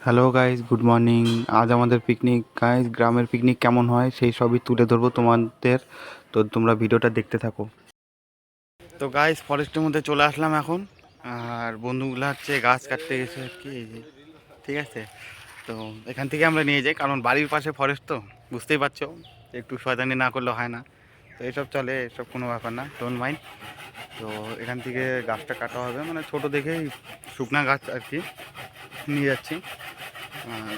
Hello guys, good morning. আজ আমাদের picnic guys, গ্রামের পিকনিক কেমন হয় সেই সবই তুলে ধরবো তোমাদের। তো তোমরা ভিডিওটা দেখতে থাকো। তো গাইস, ফরেস্টের মধ্যে চলে আসলাম এখন। আর বন্ধুগুলো হচ্ছে গাছ কাটতে গেছে আর কি, এই যে, ঠিক আছে। তো এখান থেকে আমরা নিয়ে যাই, কারণ বাড়ির পাশে ফরেস্ট, তো বুঝতেই পারছো, একটু শয়তানি না করলে হয় না। তো এসব চলে, এসব কোনো ব্যাপার না, ডোন্ট মাইন্ড। তো এখান থেকে গাছটা কাটা হবে, মানে ছোটো দেখেই শুকনা গাছ আর কি নিয়ে যাচ্ছি।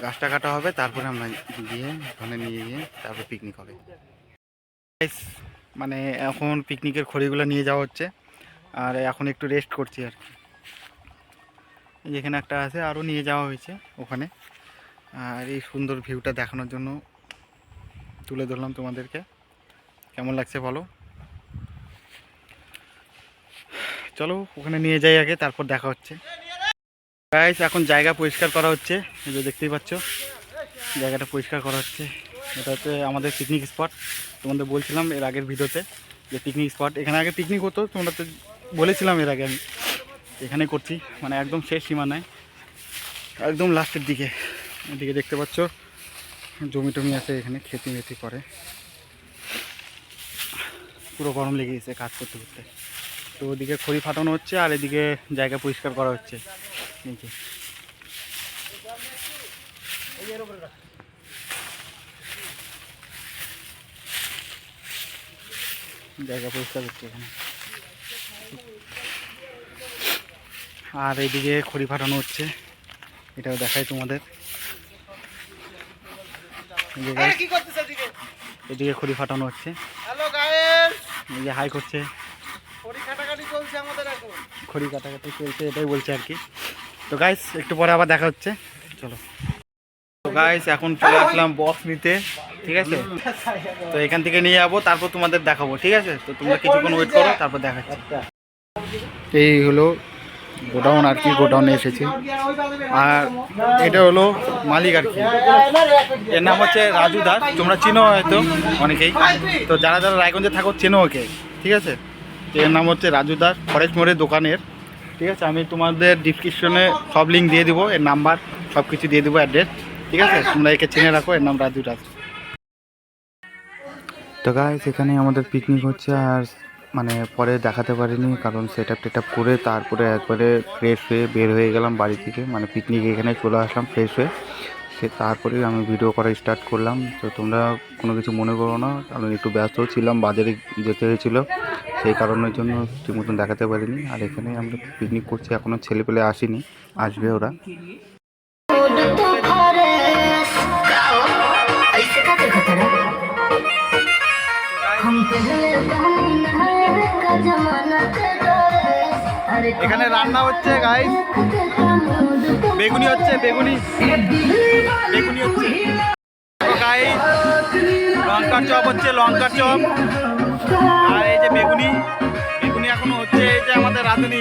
গাছটা কাটা হবে, তারপরে আমরা গিয়ে ওখানে নিয়ে গিয়ে তারপরে পিকনিক হবে। মানে এখন পিকনিকের খড়িগুলো নিয়ে যাওয়া হচ্ছে, আর এখন একটু রেস্ট করছি আর কি। এখানে একটা আছে, আরও নিয়ে যাওয়া হয়েছে ওখানে। আর এই সুন্দর ভিউটা দেখানোর জন্য তুলে ধরলাম তোমাদেরকে। কেমন লাগছে বলো? চলো ওখানে নিয়ে যাই আগে, তারপর দেখা হচ্ছে। গাইস, এখন জায়গা পরিষ্কার করা হচ্ছে, এই যে দেখতেই পাচ্ছ, জায়গাটা পরিষ্কার করা হচ্ছে। এটা হচ্ছে আমাদের পিকনিক স্পট। তোমাদের বলছিলাম এর আগের ভিডিওতে যে পিকনিক স্পট, এখানে আগে পিকনিক হতো, তোমরা তো বলেছিলাম এর আগে। আমি এখানে করছি, মানে একদম শেষ সীমানায়, একদম লাস্টের দিকে। এদিকে দেখতে পাচ্ছ জমি টমি আছে, এখানে খেতি মেতি করে। পুরো গরম লেগে গেছে কাজ করতে করতে। তো ওদিকে খড়ি ফাটানো হচ্ছে, আর এদিকে জায়গা পরিষ্কার করা হচ্ছে। নিচে জায়গা পরিষ্কার হচ্ছে এখানে, আর এইদিকে খড়ি ফাটানো হচ্ছে, এটাও দেখাই তোমাদের। এদিকে খড়ি ফাটানো হচ্ছে, এই যে হাই করছে, খড়ি কাটাকাটি চলছে, এটাই বলছে আর কি। তো গাইস, একটু পরে আবার দেখা হচ্ছে, চলো। তো গাইস, এখন চলে আসলাম বক্স নিতে, ঠিক আছে। তো এখান থেকে নিয়ে যাবো, তারপর তোমাদের দেখাবো, ঠিক আছে। তো তোমরা কিছুক্ষণ ওয়েট করো, তারপর দেখাচ্ছি। এই হলো গোডাউন আর কি, গোডাউনে এসেছি। আর এটা হলো মালিক আর কি, এর নাম হচ্ছে রাজু দাস। তোমরা চিনো হয়তো অনেকেই, তো যারা যারা রায়গঞ্জে থাকো চেনো ওকে, ঠিক আছে। তো এর নাম হচ্ছে রাজু দাস, ফরেস্ট মোড়ের দোকানের, ঠিক আছে। আমি তোমাদের ডিসক্রিপশনে সব লিঙ্ক দিয়ে দিব, এর নাম্বার সব কিছু দিয়ে দেবো, অ্যাড্রেস, ঠিক আছে। তোমরা একে চিনে রাখো, এর নাম রাজু দাস। তো গাইস, এখানে আমাদের পিকনিক হচ্ছে। আর মানে পরে দেখাতে পারিনি, কারণ সেট আপ টেট আপ করে তারপরে একবারে ফ্রেশ হয়ে বের হয়ে গেলাম বাড়ি থেকে, মানে পিকনিক এখানে চলে আসলাম ফ্রেশ হয়ে। তারপরেই আমি ভিডিও করা স্টার্ট করলাম। তো তোমরা কোনো কিছু মনে করো না, কারণ একটু ব্যস্ত ছিলাম, বাজারে যেতে হয়েছিলো, সেই কারণের জন্য ঠিক মতন দেখাতে পারিনি। আর এখানে আমরা পিকনিক করছি, এখনও ছেলেপেলে আসেনি, আসবে ওরা। এখানে রান্না হচ্ছে গাইস, বেগুনি হচ্ছে, বেগুনি হচ্ছে গাইস, লঙ্কার চপ হচ্ছে, লঙ্কার চপ। আর এই যে বেগুনি এখনো হচ্ছে। এই যে আমাদের রাঁধুনি,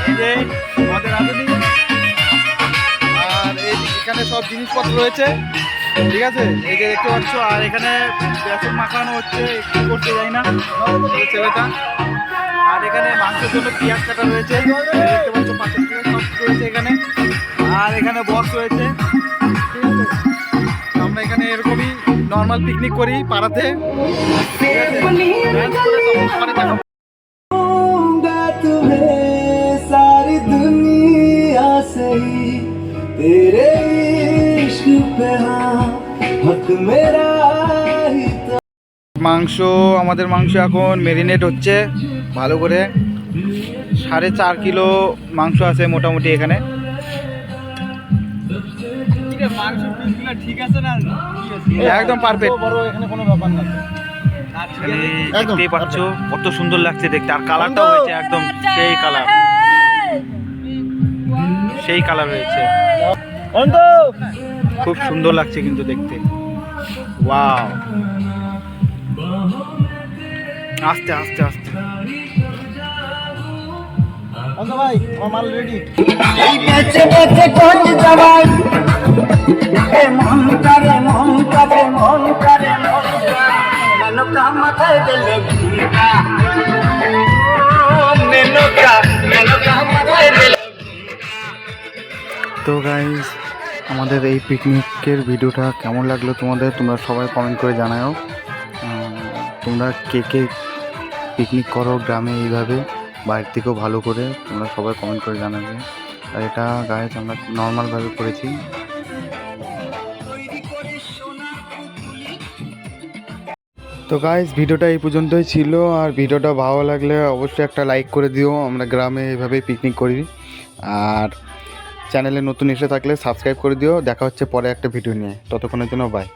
এই যে আমাদের রাঁধুনি। আর এখানে সব জিনিসপত্র রয়েছে, ঠিক আছে, এই যে দেখতে পাচ্ছ। আর এখানে বেসন মাখানো হচ্ছে, কি করতে যাই না ছেলেটা। আর এখানে মাংসের জন্য পেঁয়াজ কাটা রয়েছে, দেখতে পাচ্ছ, পাশের থেকে সব রয়েছে এখানে। আর এখানে বক্স রয়েছে, ঠিক আছে। আমরা এখানে এরকমই নর্মাল পিকনিক করি পাড়াতে, ঠিক আছে। सारी दुनिया से ही तेरे इश्क पे हक मेरा ही। মাংস, আমাদের মাংস এখন মেরিনেট হচ্ছে ভালো করে। 4.5 কিলো মাংস আছে মোটামুটি এখানে। একদম পারফেক্ট, এখানে কোনো ব্যাপার না। দেখতেই পাচ্ছ কত সুন্দর লাগছে দেখতে, আর কালারটাও হয়েছে একদম সেই কালার, সেই কালার হয়েছে, খুব সুন্দর লাগছে কিন্তু দেখতে। ওয়াও, আস্তে আস্তে আস্তে ভাই, আমার মাল রেডি। মাথায় দিলে তো গাইস আমাদের এই পিকনিকের ভিডিওটা কেমন লাগলো তোমাদের, তোমরা সবাই কমেন্ট করে জানাও। তোমরা কে কে পিকনিক করো গ্রামে এইভাবে, বাইরে থেকেও ভালো করে, তোমরা সবাই কমেন্ট করে জানাবে। আর এটা গাইস আমরা নর্মালভাবে করেছি। তো গাইস ভিডিওটা এই পর্যন্তই ছিল, আর ভিডিওটা ভালো লাগলে অবশ্যই একটা লাইক করে দিও। আমরা গ্রামে এইভাবেই পিকনিক করি। আর চ্যানেলে নতুন এসে থাকলে সাবস্ক্রাইব করে দিও। দেখা হচ্ছে পরে একটা ভিডিও নিয়ে, ততক্ষণের জন্য বাই।